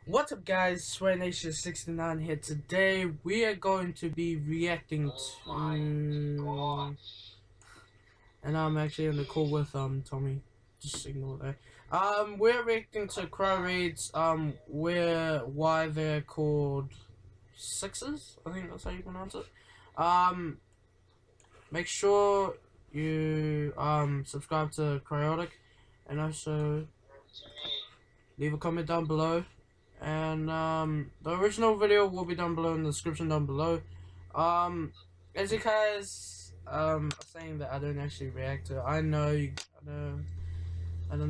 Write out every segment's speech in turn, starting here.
What's up guys, SweatNation69 here. Today we are going to be reacting to and I'm actually on the call with Tommy. Just ignore that. We're reacting to Crow Raids, why they're called sixes, I think that's how you pronounce it. Make sure you subscribe to Cryotic and also leave a comment down below. And the original video will be down below in the description down below. As you guys are saying that I don't actually react to it, I don't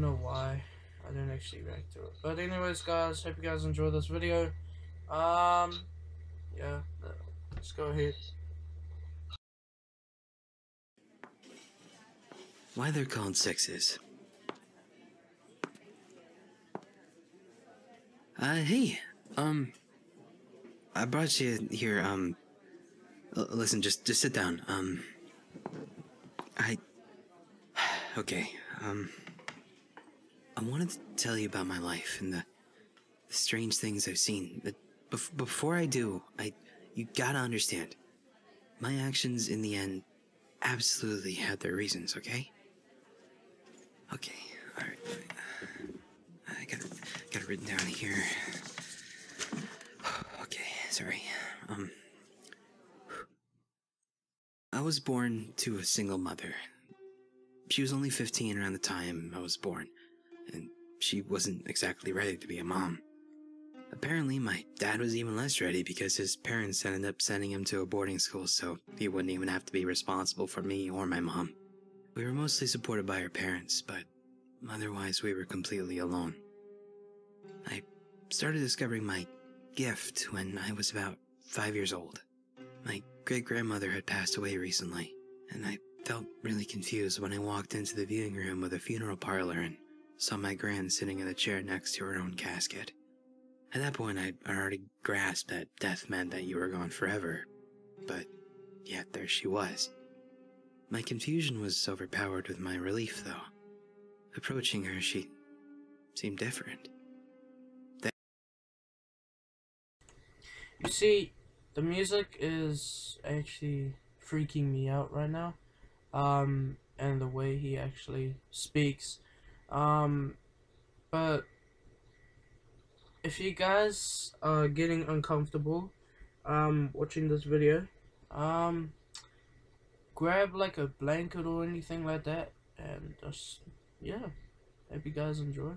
know why I don't actually react to it. But anyways, guys, hope you guys enjoy this video. Yeah, let's go ahead. Why they're called sixes? Hey, I brought you here, listen, just sit down, okay, I wanted to tell you about my life and the strange things I've seen, but before I do, you gotta understand, my actions in the end absolutely had their reasons, okay? Okay, alright. I got it written down here. Okay, sorry. I was born to a single mother. She was only 15 around the time I was born, and she wasn't exactly ready to be a mom. Apparently, my dad was even less ready because his parents ended up sending him to a boarding school so he wouldn't even have to be responsible for me or my mom. We were mostly supported by our parents, but otherwise we were completely alone. I started discovering my gift when I was about 5 years old. My great-grandmother had passed away recently, and I felt really confused when I walked into the viewing room of the funeral parlor and saw my gran sitting in the chair next to her own casket. At that point, I already grasped that death meant that you were gone forever, but yet there she was. My confusion was overpowered with my relief, though. Approaching her, she seemed different. You see, the music is actually freaking me out right now. And the way he actually speaks. But if you guys are getting uncomfortable watching this video, grab like a blanket or anything like that, and just, yeah, hope you guys enjoy.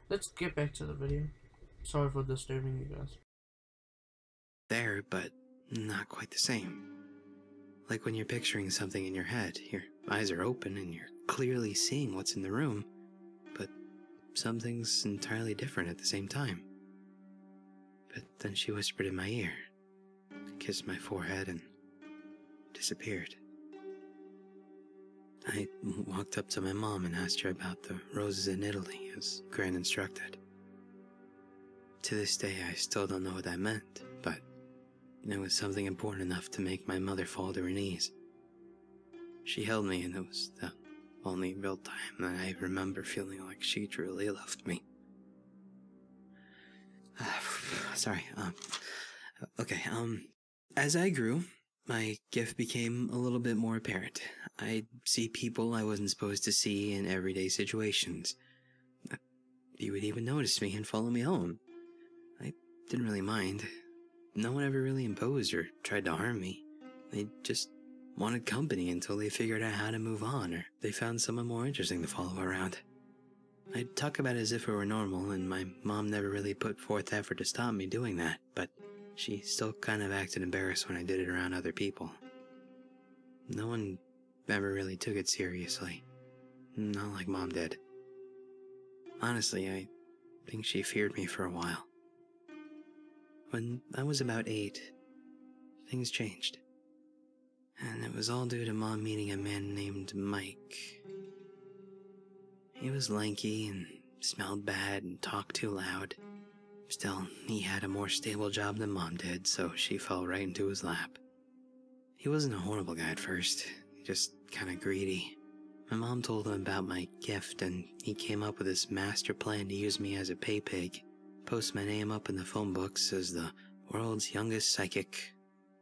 Let's get back to the video. Sorry for disturbing you guys. There, but not quite the same. Like when you're picturing something in your head, your eyes are open and you're clearly seeing what's in the room, but something's entirely different at the same time. But then she whispered in my ear, kissed my forehead, and disappeared. I walked up to my mom and asked her about the roses in Italy, as Gran instructed. To this day, I still don't know what that meant, but it was something important enough to make my mother fall to her knees. She held me, and it was the only real time that I remember feeling like she truly loved me. Sorry, okay, as I grew, my gift became a little bit more apparent. I'd see people I wasn't supposed to see in everyday situations. You would even notice me and follow me home. I didn't really mind. No one ever really imposed or tried to harm me. They just wanted company until they figured out how to move on, or they found someone more interesting to follow around. I'd talk about it as if it were normal, and my mom never really put forth effort to stop me doing that, but she still kind of acted embarrassed when I did it around other people. No one ever really took it seriously. Not like Mom did. Honestly, I think she feared me for a while. When I was about 8, things changed. And it was all due to Mom meeting a man named Mike. He was lanky and smelled bad and talked too loud. Still, he had a more stable job than Mom did, so she fell right into his lap. He wasn't a horrible guy at first, just kinda greedy. My mom told him about my gift, and he came up with this master plan to use me as a pay pig, post my name up in the phone books as the world's youngest psychic.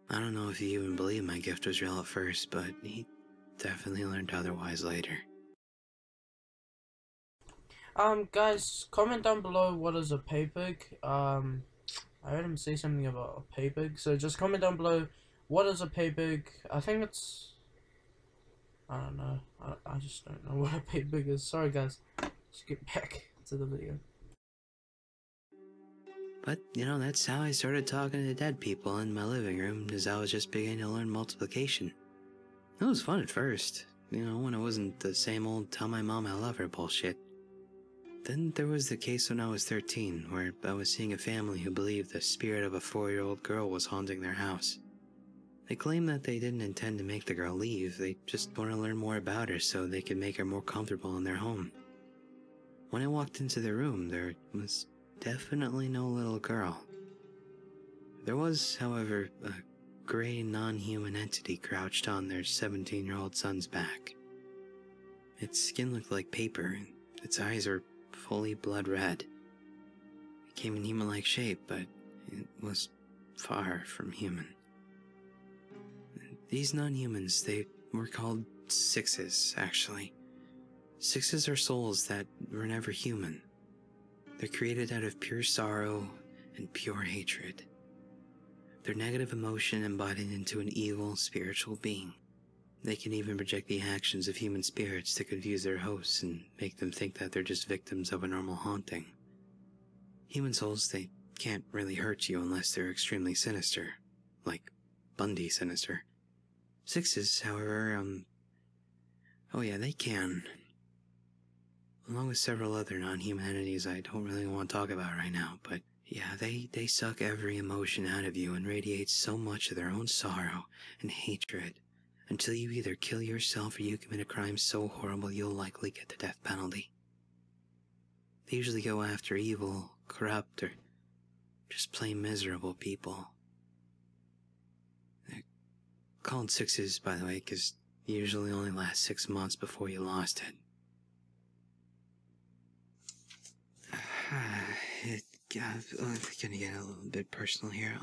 I don't know if he even believed my gift was real at first, but he definitely learned otherwise later. Guys, comment down below what is a paypig. I heard him say something about a paypig, so just comment down below what is a paypig. I think it's, I don't know. I just don't know what a paypig is. Sorry guys. Let's get back to the video. But, you know, that's how I started talking to dead people in my living room, as I was just beginning to learn multiplication. It was fun at first, you know, when it wasn't the same old tell my mom I love her bullshit. Then there was the case when I was 13, where I was seeing a family who believed the spirit of a 4-year-old girl was haunting their house. They claimed that they didn't intend to make the girl leave, they just wanted to learn more about her so they could make her more comfortable in their home. When I walked into the room, there was definitely no little girl. There was, however, a gray non-human entity crouched on their 17-year-old son's back. Its skin looked like paper, and its eyes were fully blood red. It came in human-like shape, but it was far from human. These non-humans, they were called Sixes, actually. Sixes are souls that were never human. They're created out of pure sorrow and pure hatred. They're negative emotion embodied into an evil spiritual being. They can even project the actions of human spirits to confuse their hosts and make them think that they're just victims of a normal haunting. Human souls, they can't really hurt you unless they're extremely sinister, like Bundy sinister. Sixes, however, oh yeah, they can. Along with several other non-human entities I don't really want to talk about right now, but yeah, they suck every emotion out of you and radiate so much of their own sorrow and hatred until you either kill yourself or you commit a crime so horrible you'll likely get the death penalty. They usually go after evil, corrupt, or just plain miserable people. They're called Sixes, by the way, because they usually only last 6 months before you lost it. I'm gonna get a little bit personal here.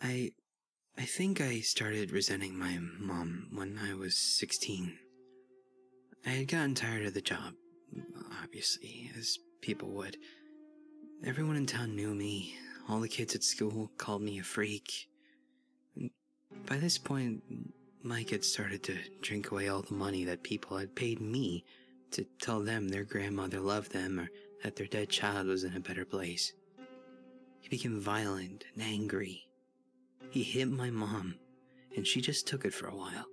I think I started resenting my mom when I was 16. I had gotten tired of the job, obviously, as people would. Everyone in town knew me. All the kids at school called me a freak. By this point, Mike had started to drink away all the money that people had paid me to tell them their grandmother loved them or that their dead child was in a better place. He became violent and angry. He hit my mom, and she just took it for a while.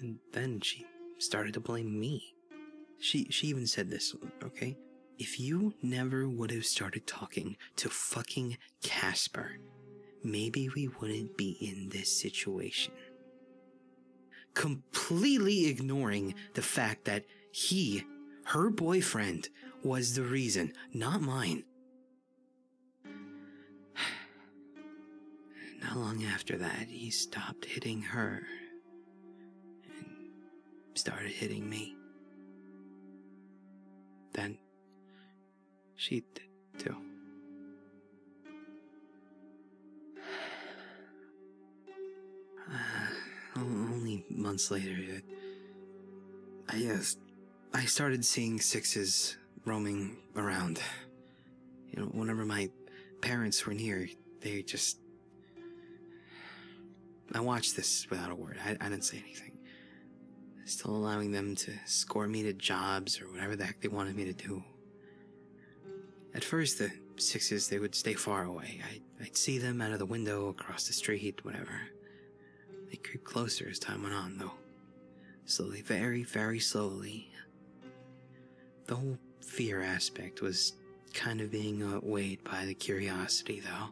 And then she started to blame me. She even said this, okay? If you never would have started talking to fucking Casper, maybe we wouldn't be in this situation. Completely ignoring the fact that he, her boyfriend, was the reason, not mine. Not long after that, he stopped hitting her and started hitting me. Then she did too. Only months later, I started seeing Sixes roaming around. You know, whenever my parents were near, they just... I watched this without a word. I didn't say anything. Still allowing them to score me to jobs or whatever the heck they wanted me to do. At first, the Sixes, they would stay far away. I'd see them out of the window, across the street, whatever. They creep closer as time went on, though. Slowly, very, very slowly. The whole fear aspect was kind of being outweighed by the curiosity, though.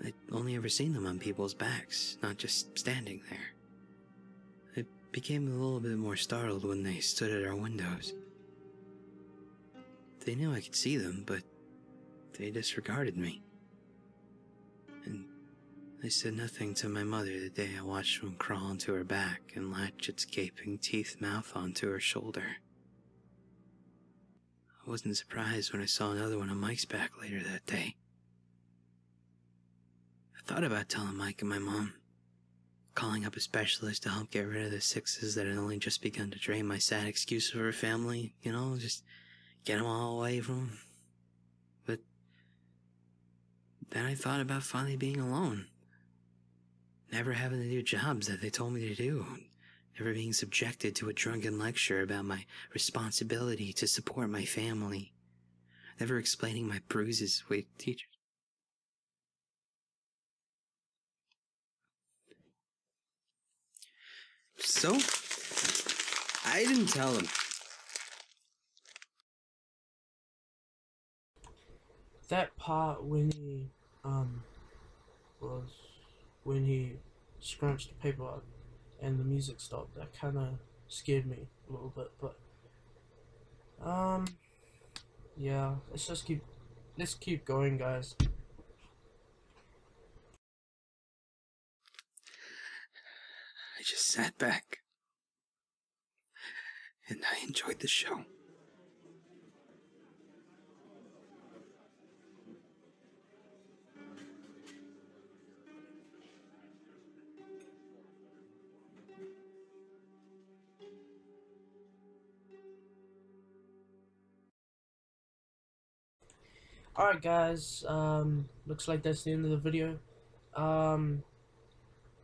I'd only ever seen them on people's backs, not just standing there. I became a little bit more startled when they stood at our windows. They knew I could see them, but they disregarded me. And I said nothing to my mother the day I watched one crawl onto her back and latch its gaping teeth mouth onto her shoulder. wasn't surprised when I saw another one on Mike's back later that day. I thought about telling Mike and my mom, calling up a specialist to help get rid of the sixes that had only just begun to drain my sad excuse for her family, just get them all away from them. But then I thought about finally being alone. Never having to do jobs that they told me to do. Never being subjected to a drunken lecture about my responsibility to support my family. Never explaining my bruises with teachers. So, I didn't tell him. That part when he scrunched the paper up and the music stopped, that kind of scared me a little bit, but yeah, let's keep going, guys. I just sat back and I enjoyed the show. Alright guys, looks like that's the end of the video.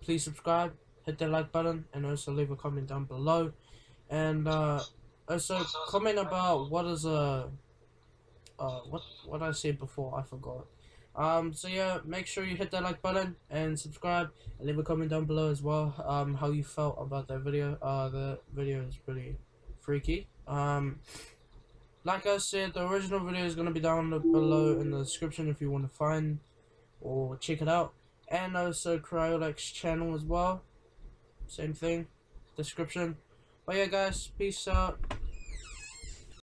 Please subscribe, hit that like button, and also leave a comment down below. And also comment about what I said before, I forgot. So yeah, make sure you hit that like button and subscribe, and leave a comment down below as well, how you felt about that video. The video is pretty freaky. Like I said, the original video is going to be down below in the description if you want to find or check it out. And also Cryolex's channel as well. Same thing, description. But yeah guys, peace out.